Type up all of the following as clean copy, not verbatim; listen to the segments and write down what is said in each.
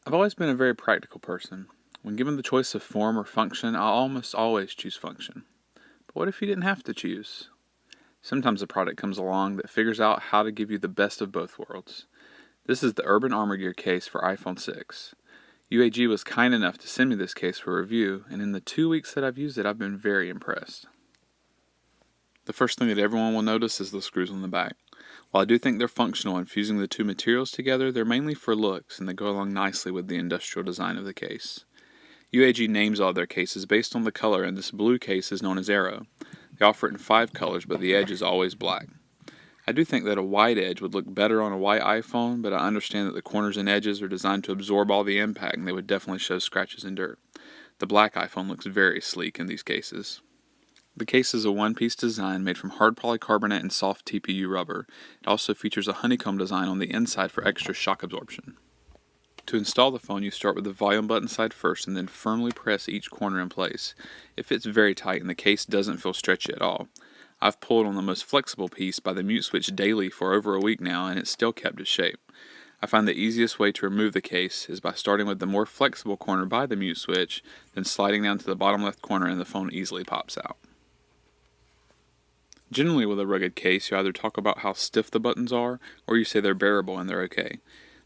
I've always been a very practical person. When given the choice of form or function, I'll almost always choose function. But what if you didn't have to choose? Sometimes a product comes along that figures out how to give you the best of both worlds. This is the Urban Armor Gear case for iPhone 6. UAG was kind enough to send me this case for review, and in the 2 weeks that I've used it, I've been very impressed. The first thing that everyone will notice is the screws on the back. While I do think they're functional in fusing the two materials together, they're mainly for looks and they go along nicely with the industrial design of the case. UAG names all their cases based on the color, and this blue case is known as Aero. They offer it in 5 colors, but the edge is always black. I do think that a white edge would look better on a white iPhone, but I understand that the corners and edges are designed to absorb all the impact and they would definitely show scratches and dirt. The black iPhone looks very sleek in these cases. The case is a one-piece design made from hard polycarbonate and soft TPU rubber. It also features a honeycomb design on the inside for extra shock absorption. To install the phone, you start with the volume button side first and then firmly press each corner in place. It fits very tight and the case doesn't feel stretchy at all. I've pulled on the most flexible piece by the mute switch daily for over a week now, and it's still kept its shape. I find the easiest way to remove the case is by starting with the more flexible corner by the mute switch, then sliding down to the bottom left corner and the phone easily pops out. Generally with a rugged case, you either talk about how stiff the buttons are, or you say they're bearable and they're okay.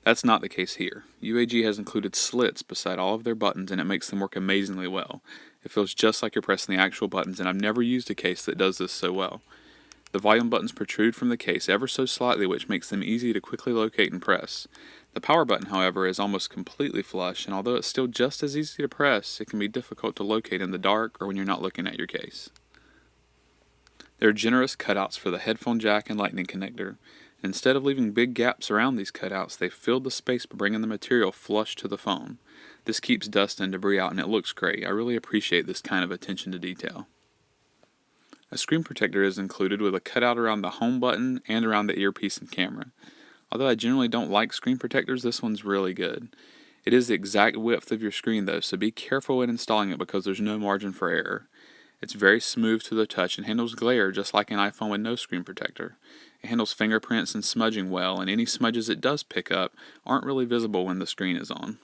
That's not the case here. UAG has included slits beside all of their buttons and it makes them work amazingly well. It feels just like you're pressing the actual buttons, and I've never used a case that does this so well. The volume buttons protrude from the case ever so slightly, which makes them easy to quickly locate and press. The power button, however, is almost completely flush, and although it's still just as easy to press, it can be difficult to locate in the dark or when you're not looking at your case. There are generous cutouts for the headphone jack and lightning connector. Instead of leaving big gaps around these cutouts, they've filled the space by bringing the material flush to the phone. This keeps dust and debris out and it looks great. I really appreciate this kind of attention to detail. A screen protector is included with a cutout around the home button and around the earpiece and camera. Although I generally don't like screen protectors, this one's really good. It is the exact width of your screen though, so be careful when installing it because there's no margin for error. It's very smooth to the touch and handles glare just like an iPhone with no screen protector. It handles fingerprints and smudging well, and any smudges it does pick up aren't really visible when the screen is on.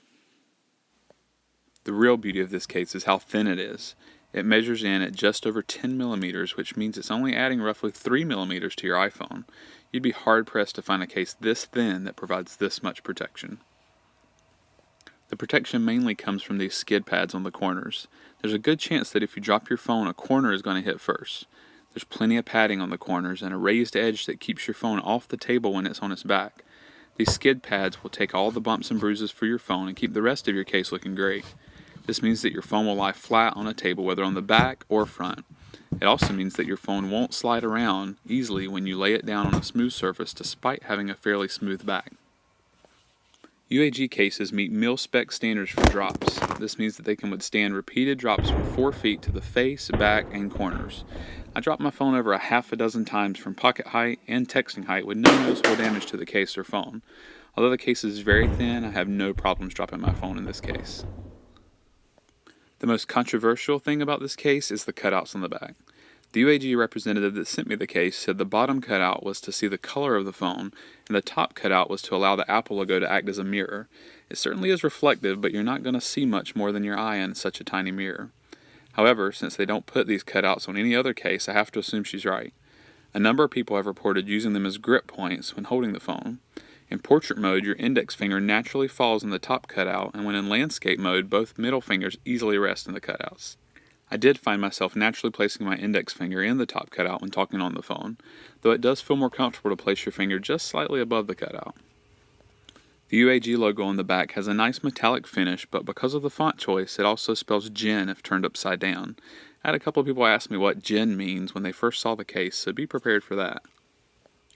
The real beauty of this case is how thin it is. It measures in at just over 10 millimeters, which means it's only adding roughly 3 millimeters to your iPhone. You'd be hard-pressed to find a case this thin that provides this much protection. The protection mainly comes from these skid pads on the corners. There's a good chance that if you drop your phone, a corner is going to hit first. There's plenty of padding on the corners and a raised edge that keeps your phone off the table when it's on its back. These skid pads will take all the bumps and bruises for your phone and keep the rest of your case looking great. This means that your phone will lie flat on a table, whether on the back or front. It also means that your phone won't slide around easily when you lay it down on a smooth surface despite having a fairly smooth back. UAG cases meet mil-spec standards for drops. This means that they can withstand repeated drops from 4 feet to the face, back, and corners. I dropped my phone over a half a dozen times from pocket height and texting height with no noticeable damage to the case or phone. Although the case is very thin, I have no problems dropping my phone in this case. The most controversial thing about this case is the cutouts on the back. The UAG representative that sent me the case said the bottom cutout was to see the color of the phone, and the top cutout was to allow the Apple logo to act as a mirror. It certainly is reflective, but you're not going to see much more than your eye in such a tiny mirror. However, since they don't put these cutouts on any other case, I have to assume she's right. A number of people have reported using them as grip points when holding the phone. In portrait mode, your index finger naturally falls in the top cutout, and when in landscape mode, both middle fingers easily rest in the cutouts. I did find myself naturally placing my index finger in the top cutout when talking on the phone, though it does feel more comfortable to place your finger just slightly above the cutout. The UAG logo on the back has a nice metallic finish, but because of the font choice, it also spells Gen if turned upside down. I had a couple of people ask me what Gen means when they first saw the case, so be prepared for that.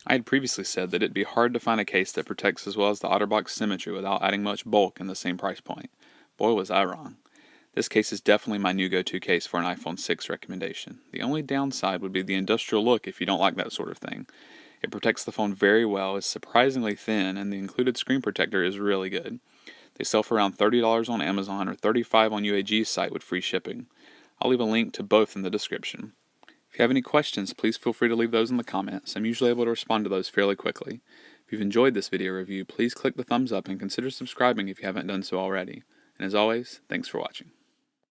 I had previously said that it'd be hard to find a case that protects as well as the OtterBox Symmetry without adding much bulk in the same price point. Boy, was I wrong. This case is definitely my new go-to case for an iPhone 6 recommendation. The only downside would be the industrial look if you don't like that sort of thing. It protects the phone very well, is surprisingly thin, and the included screen protector is really good. They sell for around $30 on Amazon or $35 on UAG's site with free shipping. I'll leave a link to both in the description. If you have any questions, please feel free to leave those in the comments. I'm usually able to respond to those fairly quickly. If you've enjoyed this video review, please click the thumbs up and consider subscribing if you haven't done so already. And as always, thanks for watching.